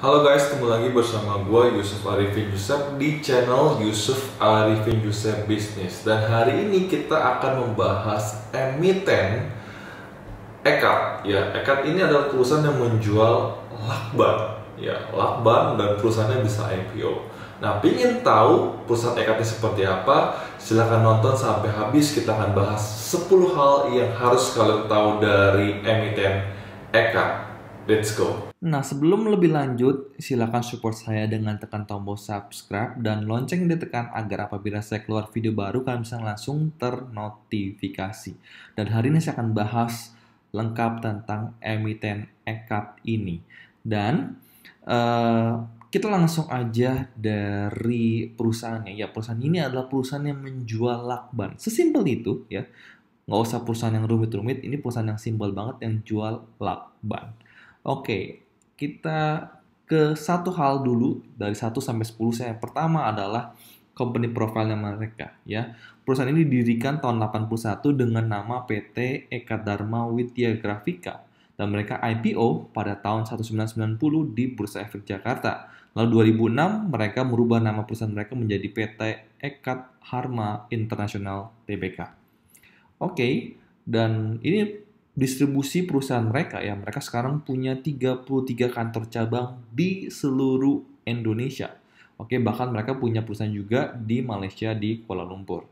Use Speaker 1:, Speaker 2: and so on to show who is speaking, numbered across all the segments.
Speaker 1: Halo guys, ketemu lagi bersama gue Yusuf Arifin Yusuf di channel Yusuf Arifin Yusuf Business. Dan hari ini kita akan membahas emiten Ekat. Ya, Ekat ini adalah perusahaan yang menjual lakban. Ya, lakban dan perusahaannya bisa IPO. Nah, pingin tahu perusahaan Ekat ini seperti apa? Silahkan nonton sampai habis. Kita akan bahas 10 hal yang harus kalian tahu dari emiten Ekat. Let's go.
Speaker 2: Nah, sebelum lebih lanjut, silakan support saya dengan tekan tombol subscribe dan lonceng yang ditekan agar apabila saya keluar video baru, kalian bisa langsung ternotifikasi. Dan hari ini saya akan bahas lengkap tentang emiten Ekat ini. Dan kita langsung aja dari perusahaannya. Ya, perusahaan ini adalah perusahaan yang menjual lakban. Sesimpel itu ya. Nggak usah perusahaan yang rumit-rumit, ini perusahaan yang simpel banget yang jual lakban. Oke, kita ke satu hal dulu dari 1 sampai 10. Yang pertama adalah company profile mereka ya. Perusahaan ini didirikan tahun 81 dengan nama PT Eka Dharma Widya Grafika dan mereka IPO pada tahun 1990 di Bursa Efek Jakarta. Lalu 2006 mereka merubah nama perusahaan mereka menjadi PT Ekat Harma International Tbk. Oke, dan ini distribusi perusahaan mereka ya. Mereka sekarang punya 33 kantor cabang di seluruh Indonesia. Oke, bahkan mereka punya perusahaan juga di Malaysia di Kuala Lumpur.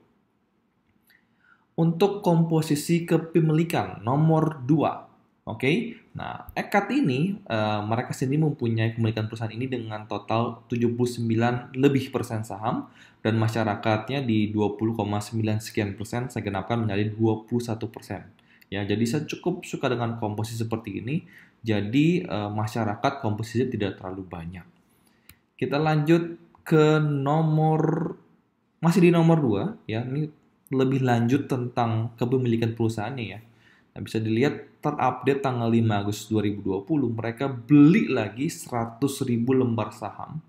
Speaker 2: Untuk komposisi kepemilikan nomor 2. Oke. Nah, Ekat ini mereka sendiri mempunyai kepemilikan perusahaan ini dengan total 79 lebih persen saham dan masyarakatnya di 20,9 sekian persen saya genapkan menjadi 21%. Ya, jadi saya cukup suka dengan komposisi seperti ini. Jadi masyarakat komposisinya tidak terlalu banyak. Kita lanjut ke masih di nomor 2 ya. Ini lebih lanjut tentang kepemilikan perusahaannya ya. Nah, bisa dilihat terupdate tanggal 5 Agustus 2020 mereka beli lagi 100.000 lembar saham.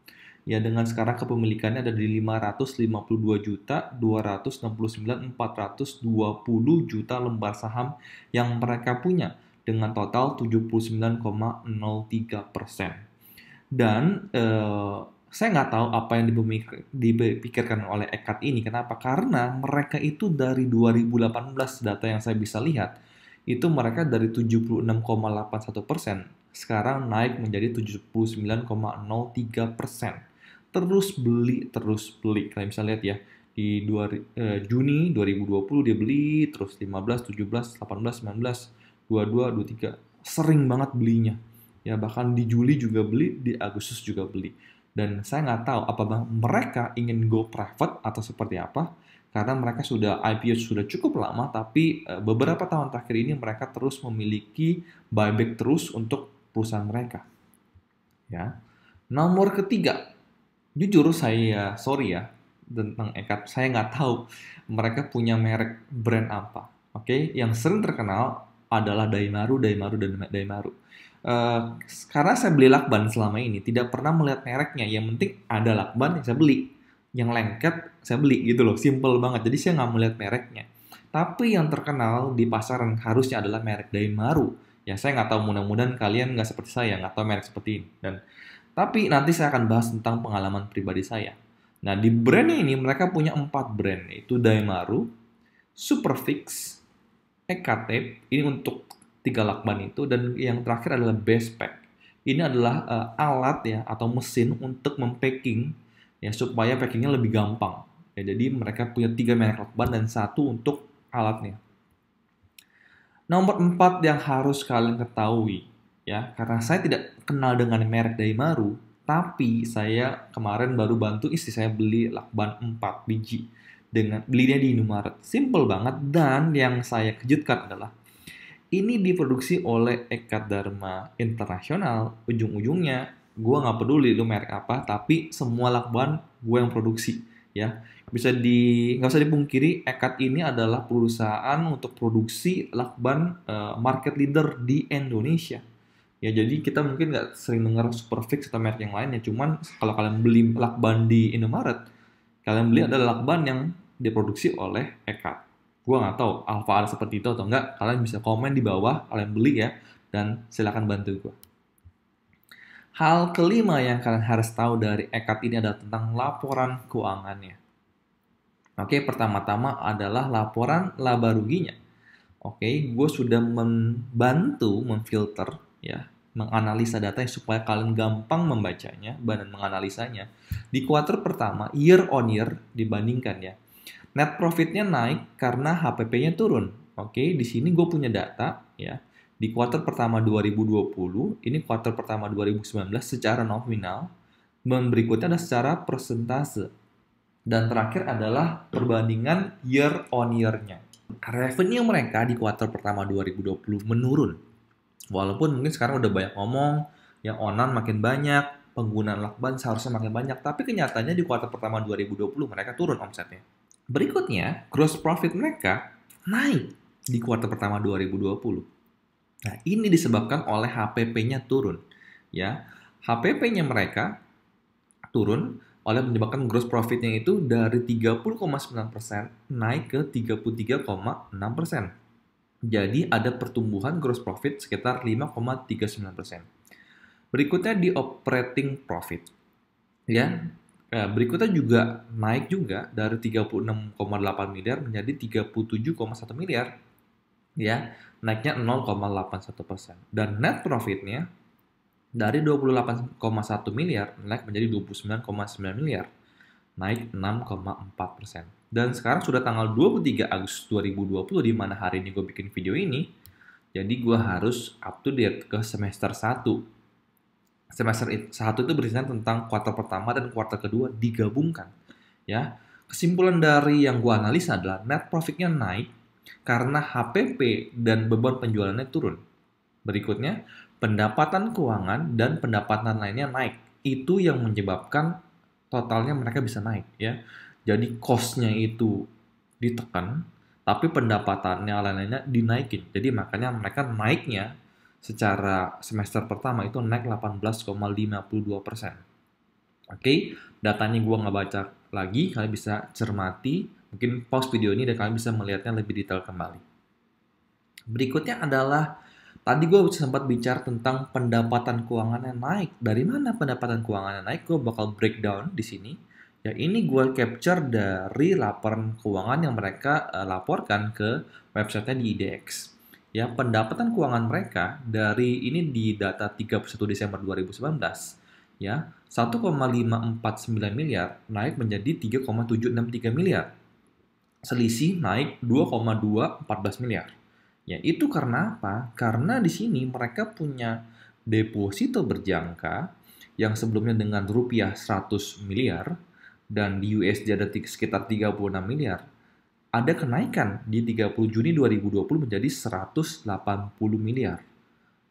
Speaker 2: Ya, dengan sekarang kepemilikannya ada di 552.269.420 juta lembar saham yang mereka punya dengan total 79,03%. Dan saya nggak tahu apa yang dipikirkan oleh Ekat ini. Kenapa? Karena mereka itu dari 2018 data yang saya bisa lihat, itu mereka dari 76,81% sekarang naik menjadi 79,03%. Terus beli. Kalian bisa lihat ya, di Juni 2020 dia beli, terus 15, 17, 18, 19, 22, 23. Sering banget belinya. Ya, bahkan di Juli juga beli, di Agustus juga beli. Dan saya nggak tahu apakah mereka ingin go private atau seperti apa, karena mereka sudah IPO sudah cukup lama, tapi beberapa tahun terakhir ini mereka terus memiliki buyback terus untuk perusahaan mereka. Ya. Nomor ketiga, jujur saya sorry ya tentang Ekat, saya nggak tahu mereka punya merek brand apa. Oke, yang sering terkenal adalah Daimaru. Karena saya beli lakban selama ini tidak pernah melihat mereknya. Yang penting ada lakban yang saya beli, yang lengket saya beli gitu loh, simple banget. Jadi saya nggak melihat mereknya. Tapi yang terkenal di pasaran harusnya adalah merek Daimaru. Ya, saya nggak tahu, mudah-mudahan kalian nggak seperti saya, nggak tahu merek seperti ini. Tapi nanti saya akan bahas tentang pengalaman pribadi saya. Nah, di brandnya ini mereka punya 4 brand, yaitu Daimaru, Superfix, Ekatex, ini untuk 3 lakban itu, dan yang terakhir adalah Bestpack. Ini adalah alat ya atau mesin untuk mempacking ya supaya packingnya lebih gampang. Ya, jadi mereka punya 3 merek lakban dan 1 untuk alatnya. Nomor 4 yang harus kalian ketahui ya, karena saya tidak kenal dengan merek Daimaru, tapi saya kemarin baru bantu istri saya beli lakban 4 biji dengan belinya di Indomaret. Simple banget, dan yang saya kejutkan adalah ini diproduksi oleh Ekat Dharma International. Ujung-ujungnya gue nggak peduli lu merek apa, tapi semua lakban gue yang produksi ya. Nggak usah dipungkiri, Ekat ini adalah perusahaan untuk produksi lakban market leader di Indonesia. Ya, jadi kita mungkin nggak sering dengar Superfix atau merek yang lainnya. Cuman kalau kalian beli lakban di Indomaret, kalian beli adalah lakban yang diproduksi oleh Ekat. Gua nggak tahu alfa ada seperti itu atau enggak. Kalian bisa komen di bawah, kalian beli ya, dan silakan bantu gua. Hal kelima yang kalian harus tahu dari EKAD ini adalah tentang laporan keuangannya. Oke, pertama-tama adalah laporan laba ruginya. Oke, gue sudah membantu memfilter ya, menganalisa datanya supaya kalian gampang membacanya dan menganalisanya. Di kuartal pertama, year on year dibandingkan ya. Net profitnya naik karena HPP-nya turun. Oke, di sini gue punya data ya. Di kuartal pertama 2020, ini kuartal pertama 2019 secara nominal, dan berikutnya ada secara persentase. Dan terakhir adalah perbandingan year on year-nya. Revenue mereka di kuartal pertama 2020 menurun. Walaupun mungkin sekarang udah banyak ngomong, yang onan makin banyak, penggunaan lakban seharusnya makin banyak, tapi kenyataannya di kuartal pertama 2020 mereka turun omsetnya. Berikutnya, gross profit mereka naik di kuartal pertama 2020. Nah, ini disebabkan oleh HPP-nya turun. Ya, HPP-nya mereka turun oleh menyebabkan gross profit-nya itu dari 30,9% naik ke 33,6%. Jadi ada pertumbuhan gross profit sekitar 5,39%. Berikutnya di operating profit. Ya, berikutnya juga naik juga dari 36,8 miliar menjadi 37,1 miliar. Ya, naiknya 0,81%. Dan net profit-nya dari 28,1 miliar naik menjadi 29,9 miliar, naik 6,4%. Dan sekarang sudah tanggal 23 Agustus 2020 di mana hari ini gue bikin video ini, jadi gue harus up to date ke semester 1. Semester 1 itu berisikan tentang kuartal pertama dan kuartal kedua digabungkan. Ya, kesimpulan dari yang gue analisa adalah net profit-nya naik karena HPP dan beban penjualannya turun. Berikutnya, pendapatan keuangan dan pendapatan lainnya naik. Itu yang menyebabkan totalnya mereka bisa naik ya. Jadi cost-nya itu ditekan, tapi pendapatannya lainnya dinaikin. Jadi makanya mereka naiknya secara semester pertama itu naik 18,52%. Oke, datanya gue nggak baca lagi, kalian bisa cermati, mungkin pause video ini dan kalian bisa melihatnya lebih detail kembali. Berikutnya adalah tadi gue sempat bicara tentang pendapatan keuangannya naik. Dari mana pendapatan keuangannya naik? Gue bakal breakdown di sini. Ya, ini gue capture dari laporan keuangan yang mereka laporkan ke websitenya di IDX. Ya, pendapatan keuangan mereka dari ini di data 31 Desember 2019 ya, 1,549 miliar naik menjadi 3,763 miliar. Selisih naik 2,214 miliar. Ya, itu karena apa? Karena di sini mereka punya deposito berjangka yang sebelumnya dengan rupiah 100 miliar dan di USD ada sekitar 36 miliar. Ada kenaikan di 30 Juni 2020 menjadi 180 miliar.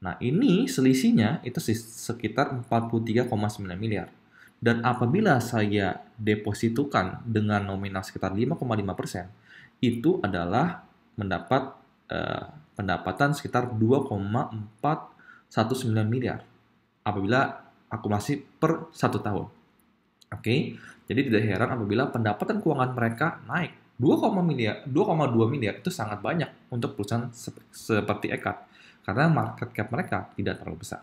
Speaker 2: Nah, ini selisihnya itu sekitar 43,9 miliar. Dan apabila saya depositukan dengan nominal sekitar 5,5%, itu adalah mendapat pendapatan sekitar 2,419 miliar apabila akumulasi per 1 tahun. Oke, jadi tidak heran apabila pendapatan keuangan mereka naik 2,2 miliar itu sangat banyak untuk perusahaan seperti EKAD karena market cap mereka tidak terlalu besar.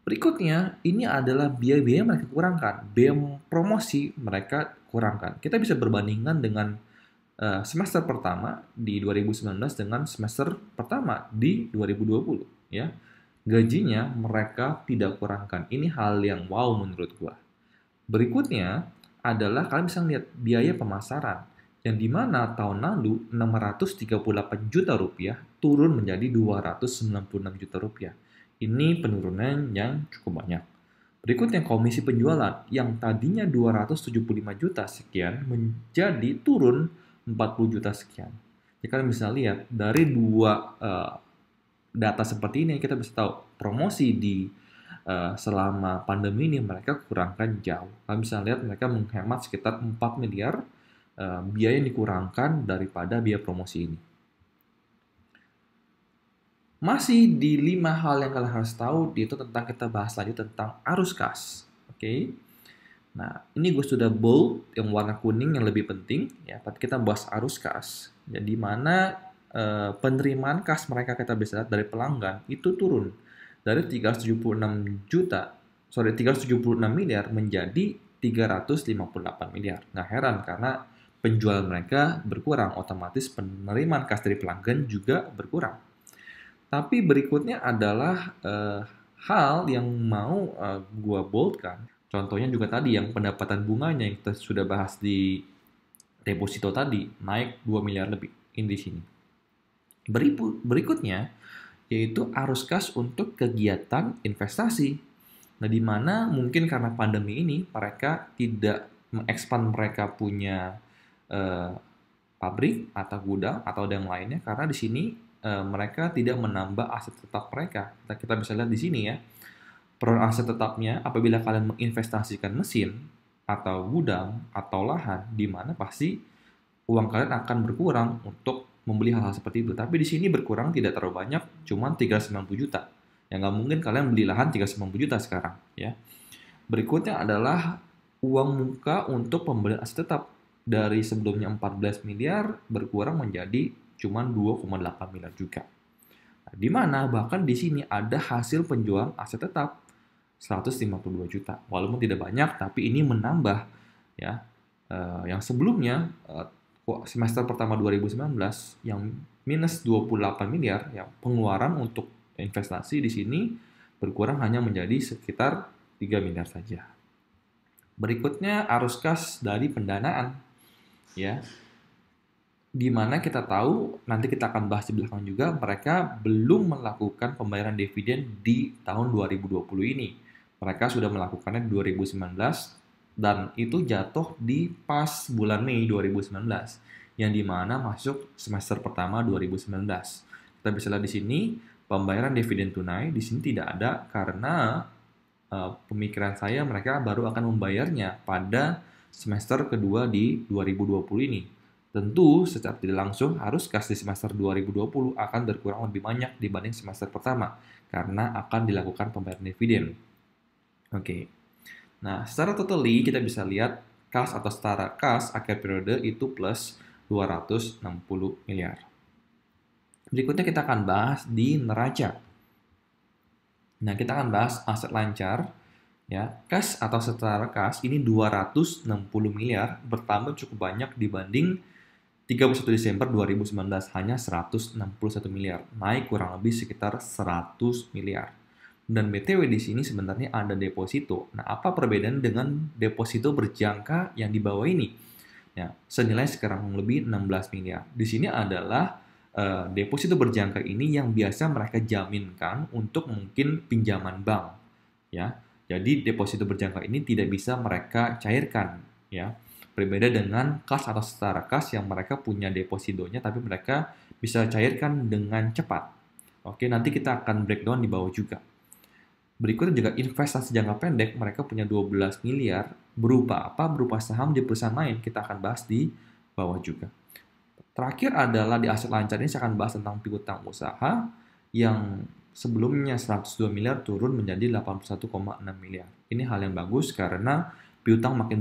Speaker 2: Berikutnya, ini adalah biaya-biaya mereka kurangkan, biaya promosi mereka kurangkan. Kita bisa berbandingkan dengan semester pertama di 2019 dengan semester pertama di 2020 ya. Gajinya mereka tidak kurangkan. Ini hal yang wow menurut gua. Berikutnya adalah kalian bisa lihat biaya pemasaran yang dimana tahun lalu 638 juta rupiah turun menjadi 296 juta rupiah. Ini penurunan yang cukup banyak. Berikutnya komisi penjualan yang tadinya 275 juta sekian menjadi turun 40 juta sekian. Jadi kalian bisa lihat dari dua data seperti ini kita bisa tahu promosi di selama pandemi ini mereka kurangkan jauh. Kalian bisa lihat mereka menghemat sekitar 4 miliar biaya yang dikurangkan daripada biaya promosi ini. Masih di 5 hal yang kalian harus tahu, itu tentang kita bahas lagi tentang arus kas. Oke. Nah, ini gue sudah bold yang warna kuning yang lebih penting ya. Tapi kita bahas arus kas. Jadi mana penerimaan kas mereka kita bisa lihat dari pelanggan itu turun dari 376 miliar menjadi 358 miliar. Nggak heran karena penjualan mereka berkurang, otomatis penerimaan kas dari pelanggan juga berkurang. Tapi berikutnya adalah hal yang mau gua boldkan. Contohnya juga tadi yang pendapatan bunganya yang kita sudah bahas di deposito tadi naik 2 miliar lebih ini di sini. Berikutnya yaitu arus kas untuk kegiatan investasi. Nah, di mana mungkin karena pandemi ini mereka tidak mengekspan mereka punya pabrik atau gudang atau yang lainnya karena di sini mereka tidak menambah aset tetap mereka. Kita bisa lihat di sini ya. Peran aset tetapnya apabila kalian menginvestasikan mesin atau gudang atau lahan di mana pasti uang kalian akan berkurang untuk membeli hal-hal seperti itu. Tapi di sini berkurang tidak terlalu banyak, cuma 390 juta. Ya nggak mungkin kalian beli lahan 390 juta sekarang. Ya. Berikutnya adalah uang muka untuk pembelian aset tetap. Dari sebelumnya 14 miliar berkurang menjadi cuma 2,8 miliar juga. Nah, di mana bahkan di sini ada hasil penjualan aset tetap 152 juta. Walaupun tidak banyak, tapi ini menambah ya. Yang sebelumnya semester pertama 2019 yang minus 28 miliar, ya pengeluaran untuk investasi di sini berkurang hanya menjadi sekitar 3 miliar saja. Berikutnya arus kas dari pendanaan, ya, di mana kita tahu nanti kita akan bahas di belakang juga mereka belum melakukan pembayaran dividen di tahun 2020 ini. Mereka sudah melakukannya di 2019 dan itu jatuh di pas bulan Mei 2019 yang dimana masuk semester pertama 2019. Kita bisa lihat di sini pembayaran dividen tunai di sini tidak ada karena pemikiran saya mereka baru akan membayarnya pada semester kedua di 2020 ini. Tentu secara tidak langsung arus kas di semester 2020 akan berkurang lebih banyak dibanding semester pertama karena akan dilakukan pembayaran dividen. Oke. Nah, secara totally kita bisa lihat kas atau setara kas akhir periode itu plus 260 miliar. Berikutnya kita akan bahas di neraca. Nah, kita akan bahas aset lancar. Ya, kas atau setara kas ini 260 miliar bertambah cukup banyak dibanding 31 Desember 2019 hanya 161 miliar, naik kurang lebih sekitar 100 miliar. Dan BTW di sini sebenarnya ada deposito. Nah, apa perbedaan dengan deposito berjangka yang di bawah ini? Ya, senilai sekarang lebih 16 miliar. Di sini adalah deposito berjangka ini yang biasa mereka jaminkan untuk mungkin pinjaman bank. Ya, jadi deposito berjangka ini tidak bisa mereka cairkan. Ya, berbeda dengan kas atau setara kas yang mereka punya depositonya tapi mereka bisa cairkan dengan cepat. Oke, nanti kita akan breakdown di bawah juga. Berikutnya juga investasi jangka pendek, mereka punya 12 miliar berupa apa? Berupa saham di perusahaan lain. Kita akan bahas di bawah juga. Terakhir adalah di aset lancar ini saya akan bahas tentang piutang usaha yang sebelumnya 102 miliar turun menjadi 81,6 miliar. Ini hal yang bagus karena piutang makin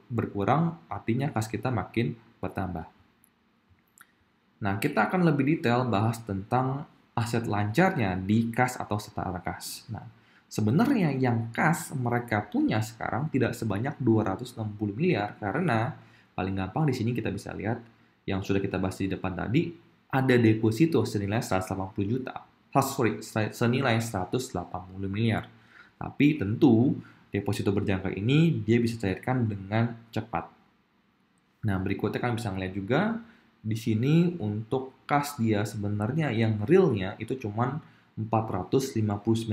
Speaker 2: berkurang, artinya kas kita makin bertambah. Nah, kita akan lebih detail bahas tentang aset lancarnya di kas atau setara kas. Nah, sebenarnya yang kas mereka punya sekarang tidak sebanyak 260 miliar karena paling gampang di sini kita bisa lihat yang sudah kita bahas di depan tadi ada deposito senilai 180 juta. Senilai 180 miliar. Tapi tentu deposito berjangka ini dia bisa cairkan dengan cepat. Nah, berikutnya kalian bisa ngeliat juga di sini untuk kas dia sebenarnya yang realnya itu cuman 459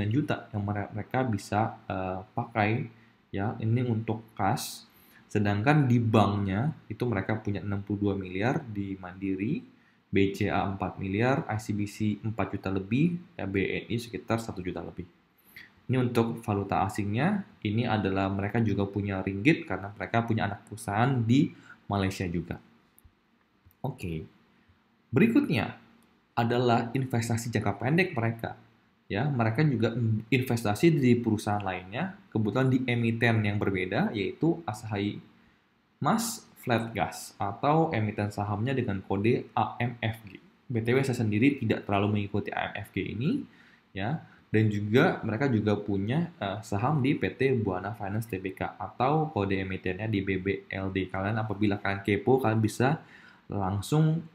Speaker 2: juta yang mereka bisa pakai ya ini untuk kas. Sedangkan di banknya itu mereka punya 62 miliar di Mandiri, BCA 4 miliar, ICBC 4 juta lebih, ya BNI sekitar 1 juta lebih. Ini untuk valuta asingnya, ini adalah mereka juga punya ringgit karena mereka punya anak perusahaan di Malaysia juga. Oke. Berikutnya adalah investasi jangka pendek mereka. Ya, mereka juga investasi di perusahaan lainnya, kebetulan di emiten yang berbeda yaitu Asahi Mas Flat Gas atau emiten sahamnya dengan kode AMFG. BTW saya sendiri tidak terlalu mengikuti AMFG ini, ya. Dan juga mereka juga punya saham di PT Buana Finance Tbk atau kode emitennya di BBLD. Kalian apabila kalian kepo, kalian bisa langsung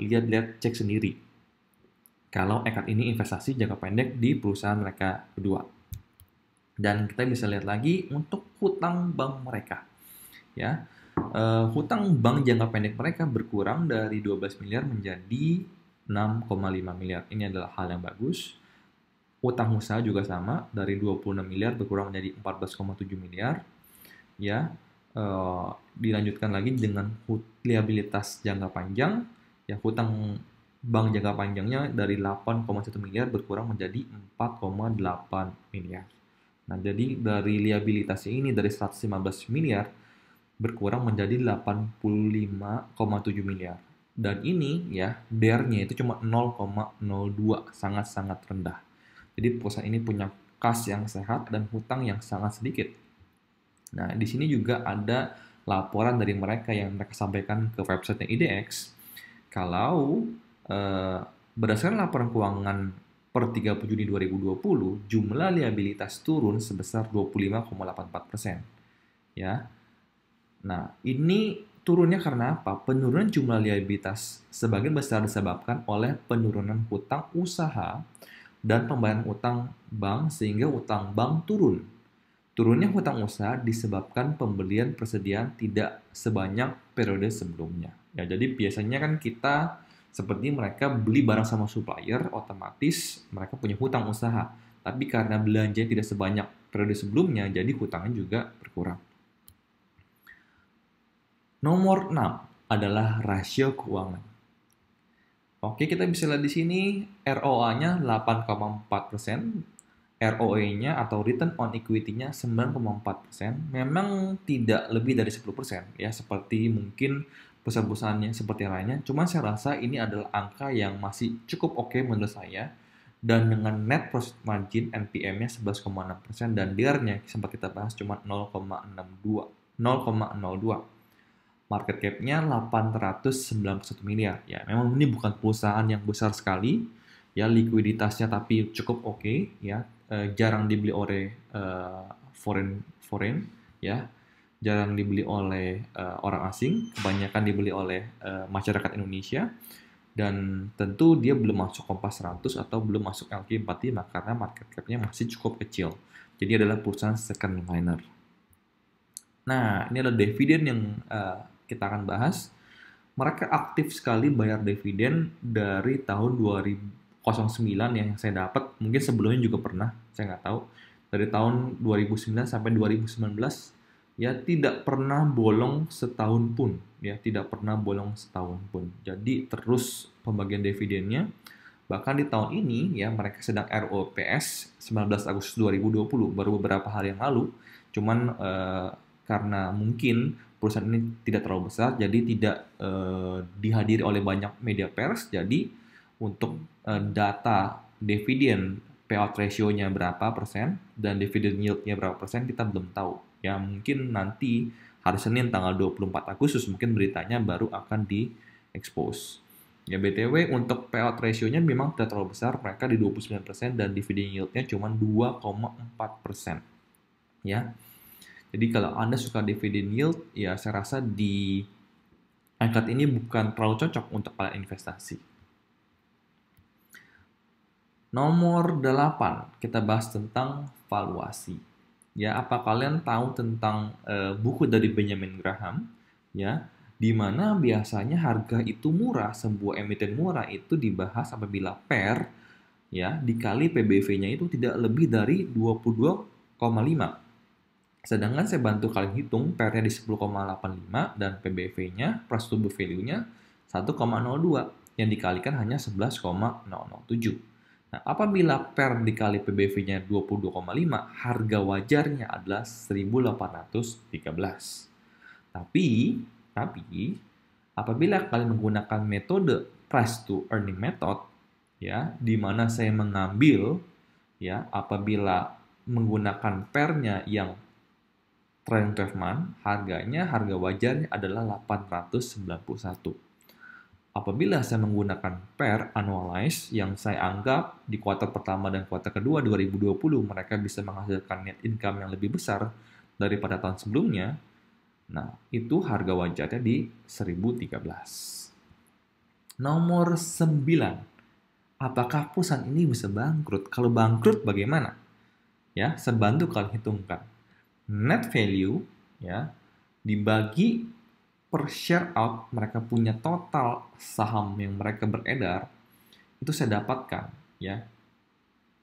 Speaker 2: lihat-lihat, cek sendiri kalau Ekat ini investasi jangka pendek di perusahaan mereka berdua. Dan kita bisa lihat lagi untuk hutang bank mereka. Ya, hutang bank jangka pendek mereka berkurang dari 12 miliar menjadi 6,5 miliar. Ini adalah hal yang bagus. Utang usaha juga sama, dari 26 miliar berkurang menjadi 14,7 miliar. Ya, dilanjutkan lagi dengan liabilitas jangka panjang. Ya, hutang bank jangka panjangnya dari 8,1 miliar berkurang menjadi 4,8 miliar. Nah, jadi dari liabilitasnya ini dari 115 miliar berkurang menjadi 85,7 miliar. Dan ini ya, DER-nya itu cuma 0,02, sangat-sangat rendah. Jadi perusahaan ini punya kas yang sehat dan hutang yang sangat sedikit. Nah, di sini juga ada laporan dari mereka yang mereka sampaikan ke website IDX. Kalau berdasarkan laporan keuangan per 30 Juni 2020, jumlah liabilitas turun sebesar 25,84%. Ya. Nah, ini turunnya karena apa? Penurunan jumlah liabilitas sebagian besar disebabkan oleh penurunan hutang usaha dan pembayaran utang bank sehingga utang bank turun. Turunnya hutang usaha disebabkan pembelian persediaan tidak sebanyak periode sebelumnya. Ya, jadi biasanya kan kita seperti mereka beli barang sama supplier, otomatis mereka punya hutang usaha. Tapi karena belanja tidak sebanyak periode sebelumnya, jadi hutangnya juga berkurang. Nomor 6 adalah rasio keuangan. Oke, kita bisa lihat di sini ROA-nya 8,4%, ROE-nya atau return on equity-nya 9,4%. Memang tidak lebih dari 10% ya, seperti mungkin perusahaan-perusahaan seperti yang lainnya. Cuma saya rasa ini adalah angka yang masih cukup oke menurut saya. Dan dengan net profit margin NPM-nya 11,6% dan DER-nya sempat kita bahas cuma 0,02. Market cap-nya 891 miliar. Ya, memang ini bukan perusahaan yang besar sekali. Ya, likuiditasnya tapi cukup oke. Ya, jarang dibeli oleh foreign. Ya, jarang dibeli oleh orang asing. Kebanyakan dibeli oleh masyarakat Indonesia. Dan tentu dia belum masuk Kompas 100 atau belum masuk LQ45 karena market cap-nya masih cukup kecil. Jadi adalah perusahaan second liner. Nah, ini adalah dividen yang kita akan bahas. Mereka aktif sekali bayar dividen dari tahun 2009 yang saya dapat. Mungkin sebelumnya juga pernah, saya nggak tahu. Dari tahun 2009 sampai 2019, ya tidak pernah bolong setahun pun. Ya, tidak pernah bolong setahun pun. Jadi terus pembagian dividennya. Bahkan di tahun ini, ya mereka sedang ROPS 19 Agustus 2020, baru beberapa hari yang lalu. Cuman karena mungkin perusahaan ini tidak terlalu besar, jadi tidak dihadiri oleh banyak media pers. Jadi untuk data dividen payout ratio-nya berapa persen dan dividen yield-nya berapa persen kita belum tahu. Ya mungkin nanti hari Senin tanggal 24 Agustus mungkin beritanya baru akan di-expose. Ya BTW untuk payout ratio-nya memang tidak terlalu besar, mereka di 29% dan dividen yield-nya cuma 2,4%. Ya. Jadi kalau Anda suka dividend yield, ya saya rasa di Ekat ini bukan terlalu cocok untuk kalian investasi. Nomor 8, kita bahas tentang valuasi. Ya, apa kalian tahu tentang buku dari Benjamin Graham? Ya, di mana biasanya harga itu murah, sebuah emiten murah itu dibahas apabila PER ya dikali PBV-nya itu tidak lebih dari 22,5. Sedangkan saya bantu kalian hitung PER-nya di 10,85 dan PBV-nya, price to book value-nya 1,02 yang dikalikan hanya 11,007. Nah, apabila PER dikali PBV-nya 22,5, harga wajarnya adalah 1.813. Tapi apabila kalian menggunakan metode price to earning method, ya, di mana saya mengambil ya apabila menggunakan PER-nya yang trailing 12 month, harga wajarnya adalah 891. Apabila saya menggunakan pair annualize yang saya anggap di kuartal pertama dan kuartal kedua 2020 mereka bisa menghasilkan net income yang lebih besar daripada tahun sebelumnya, nah itu harga wajarnya di 1013. Nomor 9. Apakah perusahaan ini bisa bangkrut? Kalau bangkrut bagaimana? Ya, sebantu kalian hitungkan. Net value ya dibagi per share out, mereka punya total saham yang mereka beredar, itu saya dapatkan ya.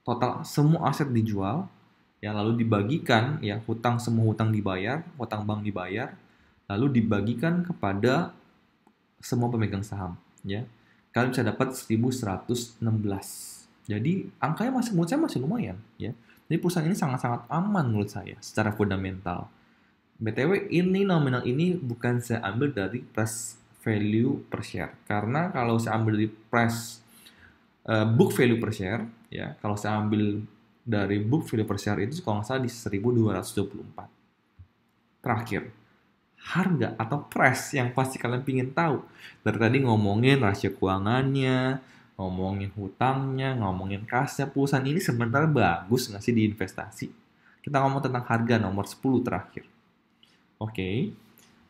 Speaker 2: Total semua aset dijual ya, lalu dibagikan ya, semua hutang dibayar, hutang bank dibayar, lalu dibagikan kepada semua pemegang saham ya. Kalian bisa dapat 1116. Jadi angkanya menurut saya masih lumayan ya. Jadi perusahaan ini sangat-sangat aman menurut saya secara fundamental. BTW ini nominal ini bukan saya ambil dari price value per share. Karena kalau saya ambil dari price book value per share, ya, kalau saya ambil dari book value per share itu kalau nggak salah di 1224. Terakhir, harga atau price yang pasti kalian pingin tahu. Dari tadi ngomongin rasio keuangannya, ngomongin hutangnya, ngomongin kasnya, perusahaan ini sebenarnya bagus nggak sih di investasi? Kita ngomong tentang harga nomor 10 terakhir. Oke,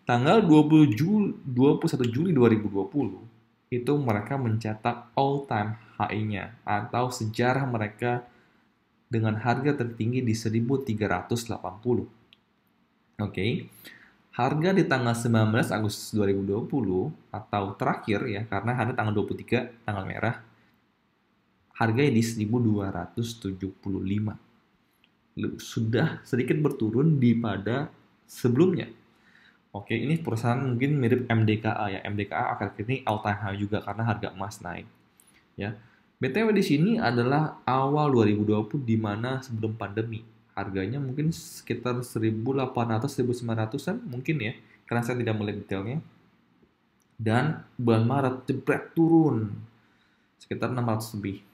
Speaker 2: tanggal 21 Juli 2020, itu mereka mencetak all-time high-nya, atau sejarah mereka dengan harga tertinggi di 1380. Oke, harga di tanggal 19 Agustus 2020 atau terakhir ya, karena ada tanggal 23 tanggal merah, harganya di 1275. Sudah sedikit berturun daripada sebelumnya. Oke, ini perusahaan mungkin mirip MDKA ya. MDKA akhir ini all time high juga karena harga emas naik. Ya. BTW di sini adalah awal 2020 di mana sebelum pandemi. Harganya mungkin sekitar 1.800-1.900-an mungkin ya, karena saya tidak melihat detailnya. Dan bulan Maret jebret turun sekitar 600 lebih.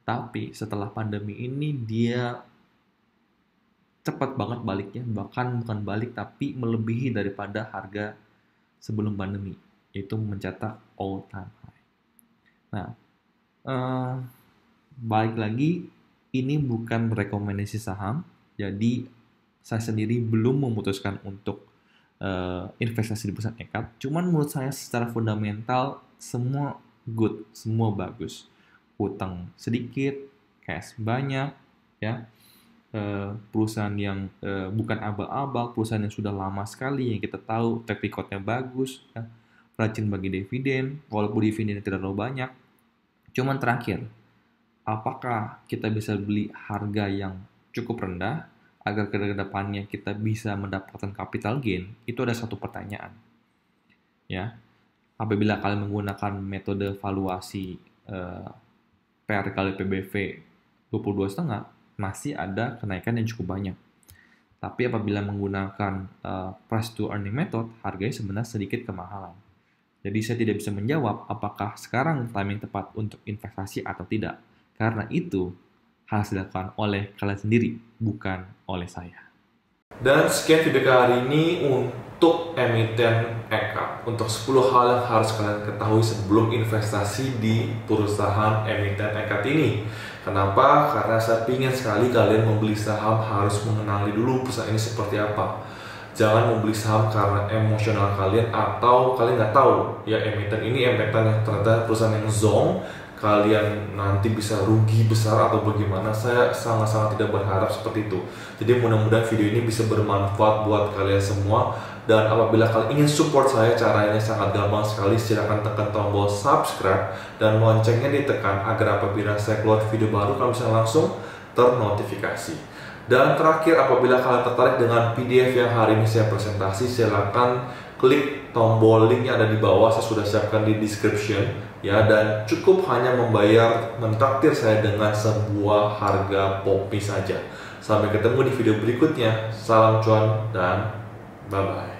Speaker 2: Tapi setelah pandemi ini dia cepat banget baliknya, bahkan bukan balik tapi melebihi daripada harga sebelum pandemi, yaitu mencetak all time high. Nah, balik lagi, ini bukan rekomendasi saham. Jadi saya sendiri belum memutuskan untuk investasi di perusahaan nekat. Cuman menurut saya secara fundamental semua good, semua bagus. Hutang sedikit, cash banyak, ya. Perusahaan yang bukan abal-abal, perusahaan yang sudah lama sekali, yang kita tahu track record-nya bagus, ya. Rajin bagi dividen, walaupun dividennya tidak terlalu banyak. Cuman terakhir, apakah kita bisa beli harga yang cukup rendah agar ke depannya kita bisa mendapatkan capital gain? Itu ada satu pertanyaan. Ya, apabila kalian menggunakan metode valuasi PR kali PBV 22,5, masih ada kenaikan yang cukup banyak. Tapi apabila menggunakan price to earning method, harganya sebenarnya sedikit kemahalan. Jadi saya tidak bisa menjawab apakah sekarang timing tepat untuk investasi atau tidak. Karena itu harus dilakukan oleh kalian sendiri, bukan oleh saya.
Speaker 1: Dan sekian video kali ini untuk emiten ECAP. Untuk 10 hal yang harus kalian ketahui sebelum investasi di perusahaan emiten ECAP ini. Kenapa? Karena saya ingin sekali kalian membeli saham harus mengenali dulu perusahaan ini seperti apa. Jangan membeli saham karena emosional kalian atau kalian nggak tahu ya emiten ini emiten yang ternyata perusahaan yang zonk, kalian nanti bisa rugi besar atau bagaimana. Saya sangat-sangat tidak berharap seperti itu. Jadi mudah-mudahan video ini bisa bermanfaat buat kalian semua. Dan apabila kalian ingin support saya, caranya sangat gampang sekali. Silahkan tekan tombol subscribe dan loncengnya ditekan agar apabila saya keluar video baru kalian bisa langsung ternotifikasi. Dan terakhir, apabila kalian tertarik dengan PDF yang hari ini saya presentasi, silakan klik tombol link yang ada di bawah. Saya sudah siapkan di description ya, dan cukup hanya membayar mentraktir saya dengan sebuah harga POPMI saja. Sampai ketemu di video berikutnya. Salam cuan dan bye bye.